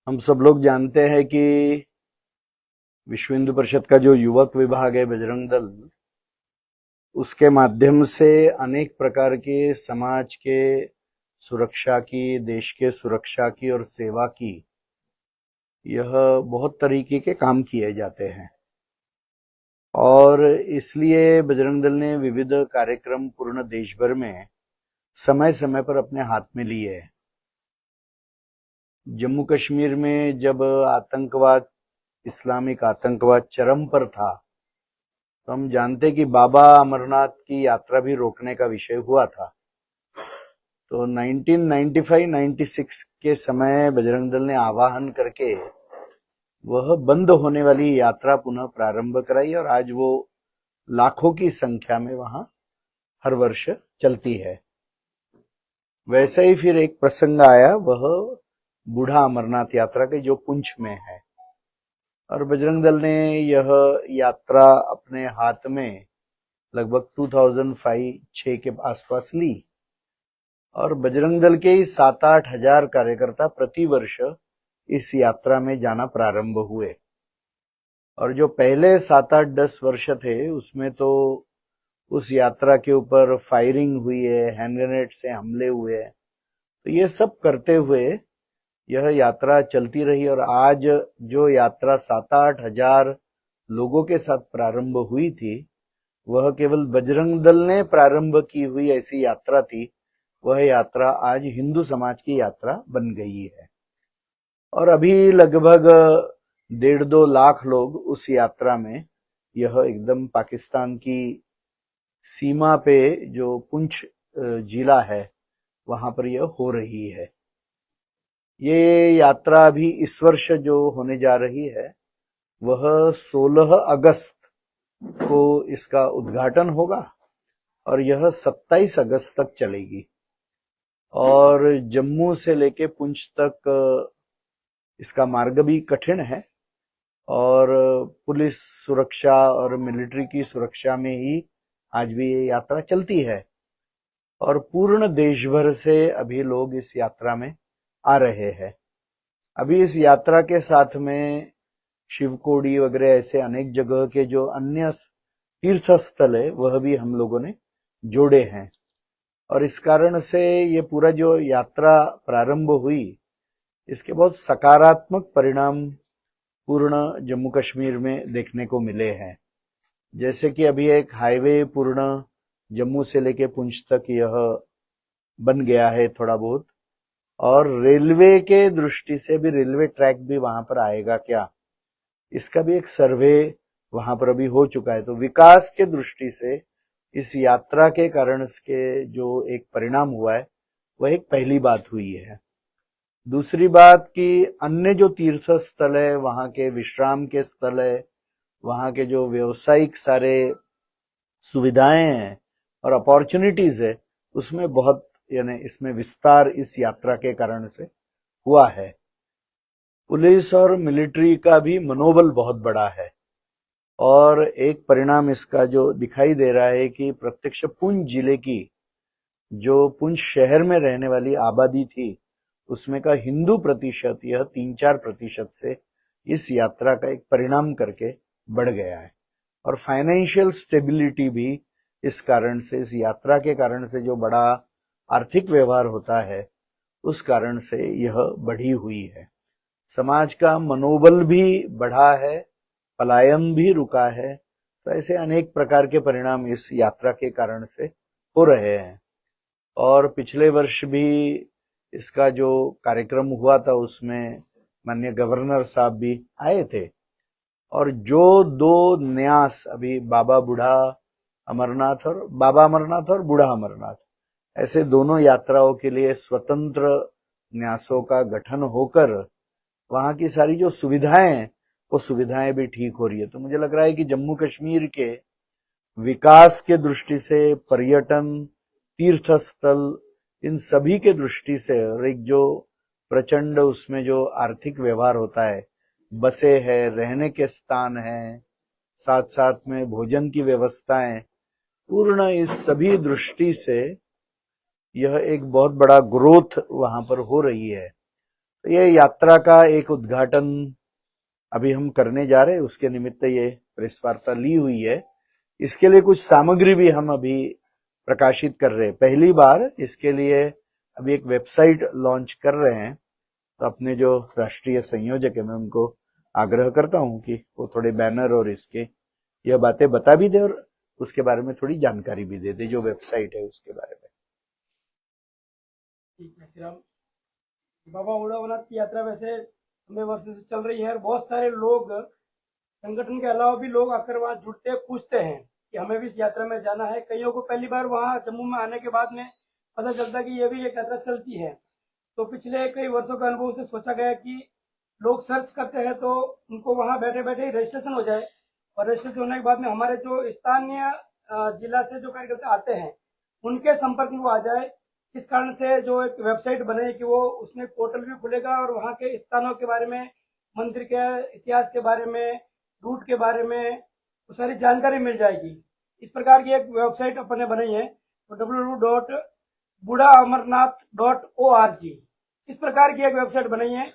हम सब लोग जानते हैं कि विश्व हिंदू परिषद का जो युवक विभाग है बजरंग दल, उसके माध्यम से अनेक प्रकार के समाज के सुरक्षा की, देश के सुरक्षा की और सेवा की यह बहुत तरीके के काम किए जाते हैं। और इसलिए बजरंग दल ने विविध कार्यक्रम पूर्ण देश भर में समय समय पर अपने हाथ में लिए हैं। जम्मू कश्मीर में जब आतंकवाद, इस्लामिक आतंकवाद चरम पर था, तो हम जानते कि बाबा अमरनाथ की यात्रा भी रोकने का विषय हुआ था। तो 1995-96 के समय बजरंग दल ने आवाहन करके वह बंद होने वाली यात्रा पुनः प्रारंभ कराई और आज वो लाखों की संख्या में वहां हर वर्ष चलती है। वैसे ही फिर एक प्रसंग आया, वह बूढ़ा अमरनाथ यात्रा के, जो पुंछ में है। और बजरंग दल ने यह यात्रा अपने हाथ में लगभग 2005-06 के आसपास ली और बजरंग दल के 7-8 हजार कार्यकर्ता प्रति वर्ष इस यात्रा में जाना प्रारंभ हुए। और जो पहले 7-8-10 वर्ष थे उसमें तो उस यात्रा के ऊपर फायरिंग हुई है, हैंड ग्रेनेड से हमले हुए, तो ये सब करते हुए यह यात्रा चलती रही। और आज जो यात्रा 7-8 हजार लोगों के साथ प्रारंभ हुई थी, वह केवल बजरंग दल ने प्रारंभ की हुई ऐसी यात्रा थी। वह यात्रा आज हिंदू समाज की यात्रा बन गई है और अभी लगभग 1.5-2 लाख लोग उस यात्रा में, यह एकदम पाकिस्तान की सीमा पे जो पुंछ जिला है वहां पर यह हो रही है। ये यात्रा भी इस वर्ष जो होने जा रही है वह 16 अगस्त को इसका उद्घाटन होगा और यह 27 अगस्त तक चलेगी। और जम्मू से लेके पुंछ तक इसका मार्ग भी कठिन है और पुलिस सुरक्षा और मिलिट्री की सुरक्षा में ही आज भी ये यात्रा चलती है। और पूर्ण देश भर से अभी लोग इस यात्रा में आ रहे हैं। अभी इस यात्रा के साथ में शिवकोड़ी वगैरह ऐसे अनेक जगह के जो अन्य तीर्थ स्थल है वह भी हम लोगों ने जोड़े हैं। और इस कारण से ये पूरा जो यात्रा प्रारंभ हुई, इसके बहुत सकारात्मक परिणाम पूर्ण जम्मू कश्मीर में देखने को मिले हैं। जैसे कि अभी एक हाईवे पूर्ण जम्मू से लेके पुंछ तक यह बन गया है थोड़ा बहुत, और रेलवे के दृष्टि से भी रेलवे ट्रैक भी वहां पर आएगा क्या, इसका भी एक सर्वे वहां पर अभी हो चुका है। तो विकास के दृष्टि से इस यात्रा के कारण के जो एक परिणाम हुआ है वह एक पहली बात हुई है। दूसरी बात कि अन्य जो तीर्थ स्थल है, वहां के विश्राम के स्थल है, वहां के जो व्यवसायिक सारे सुविधाएं हैं और अपॉर्चुनिटीज है, उसमें बहुत, यानी इसमें विस्तार इस यात्रा के कारण से हुआ है। पुलिस और मिलिट्री का भी मनोबल बहुत बड़ा है और एक परिणाम इसका जो दिखाई दे रहा है कि प्रत्यक्ष पुंछ जिले की, जो पुंछ शहर में रहने वाली आबादी थी, उसमें का हिंदू प्रतिशत यह 3-4% से इस यात्रा का एक परिणाम करके बढ़ गया है। और फाइनेंशियल स्टेबिलिटी भी इस कारण से, इस यात्रा के कारण से जो बड़ा आर्थिक व्यवहार होता है उस कारण से यह बढ़ी हुई है। समाज का मनोबल भी बढ़ा है, पलायन भी रुका है। तो ऐसे अनेक प्रकार के परिणाम इस यात्रा के कारण से हो रहे हैं। और पिछले वर्ष भी इसका जो कार्यक्रम हुआ था उसमें माननीय गवर्नर साहब भी आए थे। और जो 2 न्यास अभी बाबा अमरनाथ और बूढ़ा अमरनाथ, ऐसे दोनों यात्राओं के लिए स्वतंत्र न्यासों का गठन होकर वहां की सारी जो सुविधाएं हैं वो सुविधाएं भी ठीक हो रही है। तो मुझे लग रहा है कि जम्मू कश्मीर के विकास के दृष्टि से, पर्यटन, तीर्थ स्थल, इन सभी के दृष्टि से, और एक जो प्रचंड उसमें जो आर्थिक व्यवहार होता है, बसें है, रहने के स्थान है, साथ साथ में भोजन की व्यवस्थाएं, पूर्ण इस सभी दृष्टि से यह एक बहुत बड़ा ग्रोथ वहां पर हो रही है। तो ये यात्रा का एक उद्घाटन अभी हम करने जा रहे हैं, उसके निमित्त ये प्रेस वार्ता ली हुई है। इसके लिए कुछ सामग्री भी हम अभी प्रकाशित कर रहे हैं, पहली बार इसके लिए अभी एक वेबसाइट लॉन्च कर रहे हैं। तो अपने जो राष्ट्रीय संयोजक है, मैं उनको आग्रह करता हूं कि वो थोड़े बैनर और इसके यह बातें बता भी दे और उसके बारे में थोड़ी जानकारी भी दे दे, जो वेबसाइट है उसके बारे में। ठीक है श्री राम। बाबा उड़ावनाथ की यात्रा वैसे हमें वर्षों से चल रही है और बहुत सारे लोग, संगठन के अलावा भी लोग आकर वहाँ जुटते पूछते हैं कि हमें भी इस यात्रा में जाना है। कईयों को पहली बार वहाँ जम्मू में आने के बाद में पता चलता कि ये भी एक यात्रा चलती है। तो पिछले कई वर्षों के अनुभव से सोचा गया कि लोग सर्च करते हैं तो उनको वहाँ बैठे बैठे ही रजिस्ट्रेशन हो जाए, और रजिस्ट्रेशन होने के बाद में हमारे जो स्थानीय जिला से जो कार्यकर्ता आते हैं उनके संपर्क में वो आ जाए। इस कारण से जो एक वेबसाइट बने कि वो उसमें पोर्टल भी खुलेगा और वहाँ के स्थानों के बारे में, मंदिर के इतिहास के बारे में, रूट के बारे में वो सारी जानकारी मिल जाएगी। इस प्रकार की एक वेबसाइट अपन ने बनाई है, तो www.buddhaamarnath.org इस प्रकार की एक वेबसाइट बनाई है।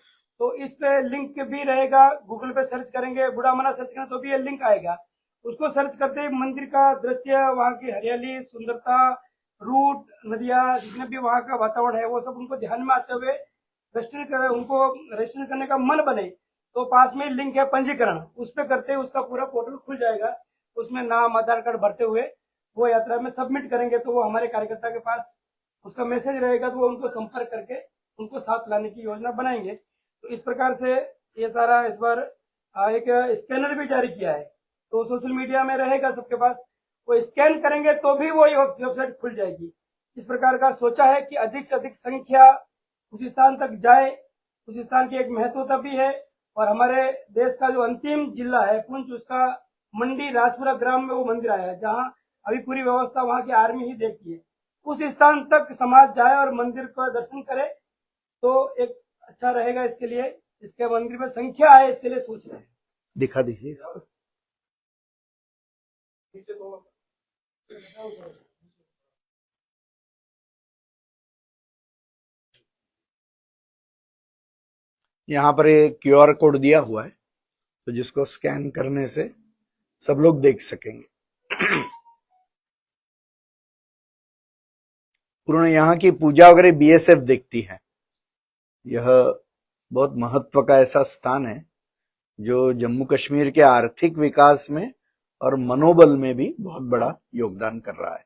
तो इस पे लिंक भी रहेगा, गूगल पे सर्च करेंगे बुढ़ा अमरनाथ सर्च करें तो भी ये लिंक आएगा। उसको सर्च करते ही मंदिर का दृश्य, वहाँ की हरियाली, सुंदरता, रूट, नदियाँ, जितने भी वहाँ का वातावरण है वो सब उनको ध्यान में आते हुए उनको रजिस्ट्रेशन करने का मन बने तो पास में लिंक है पंजीकरण, उस पर करते ही उसका पूरा पोर्टल खुल जाएगा। उसमें नाम, आधार कार्ड भरते हुए वो यात्रा में सबमिट करेंगे तो वो हमारे कार्यकर्ता के पास उसका मैसेज रहेगा, तो वो उनको संपर्क करके उनको साथ लाने की योजना बनाएंगे। तो इस प्रकार से ये सारा इस बार एक स्कैनर भी जारी किया है, तो सोशल मीडिया में रहेगा सबके पास, वो स्कैन करेंगे तो भी वो वेबसाइट खुल जाएगी। इस प्रकार का सोचा है कि अधिक से अधिक संख्या उस स्थान तक जाए। उस स्थान की एक महत्वता भी है, और हमारे देश का जो अंतिम जिला है पुंछ, उसका मंडी राजपुरा ग्राम में वो मंदिर आया है, जहाँ अभी पूरी व्यवस्था वहाँ की आर्मी ही देखती है। उस स्थान तक समाज जाए और मंदिर का दर्शन करे तो एक अच्छा रहेगा। इसके लिए इसके मंदिर में संख्या है, इसके लिए सोच रहे हैं। दिखा दीजिए इसको। यहाँ पर एक QR कोड दिया हुआ है, तो जिसको स्कैन करने से सब लोग देख सकेंगे। पूर्ण यहाँ की पूजा वगैरह BSF देखती है। यह बहुत महत्व का ऐसा स्थान है जो जम्मू कश्मीर के आर्थिक विकास में और मनोबल में भी बहुत बड़ा योगदान कर रहा है।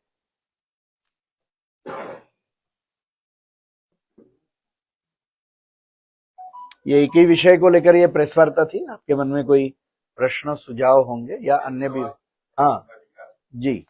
ये एक ही विषय को लेकर ये प्रेस वार्ता थी। आपके मन में कोई प्रश्न सुझाव होंगे या अन्य भी? हाँ जी।